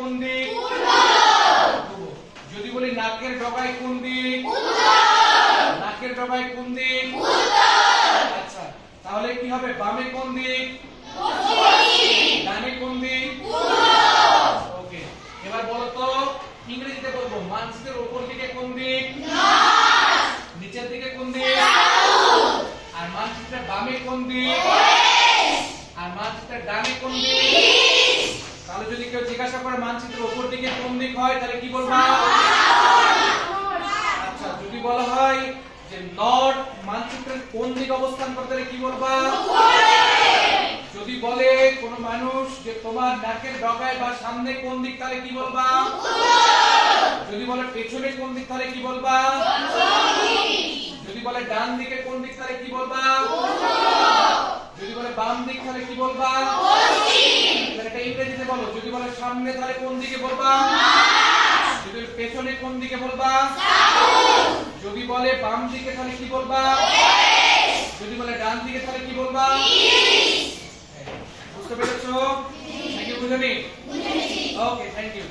কোন দিক? যদি বলি নাকের ডগায় কোন দিক? নাকের ডগায় কোন দিক? আচ্ছা, তাহলে কি হবে? বামে কোন দিক? ডানে কোন দিক? ওকে, এবার বলো তো ইংরেজিতে বলবো মানচিত্রের উপর দিকে কোন দিক? নিচের দিকে কোন দিক? আর মানচিত্রের বামে কোন দিক? আর মানচিত্রের ডানে কোন দিক? তাহলে যদি কেউ জিজ্ঞাসা করে মানচিত্রের উপর দিকে কোন দিক হয় তাহলে কি বলবা? আচ্ছা, যদি বলা হয় যে নর্থ মানচিত্রের কোন দিক অবস্থান করে তাহলে কি বলবা? যদি বলে কোন মানুষ যে তোমার নাকের ডগায় বা সামনে কোন দিক তাহলে কি বলবা? যদি বলে পেছনে কোন দিক তাহলে কি বলবা? যদি বলে ডান দিকে কোন দিক তাহলে কি বলবা? যদি বলে বাম দিক তাহলে কি বলবা? এটা ইংরেজিতে বলো। যদি বলে সামনে তাহলে কোন দিকে বলবা? যদি পেছনে কোন দিকে বলবা? যদি বলে বাম দিকে তাহলে কি বলবা? যদি বলে ডান দিকে তাহলে কি বলবা? বুঝতে পেরেছো নাকি বুঝোনি? ওকে, থ্যাংক ইউ।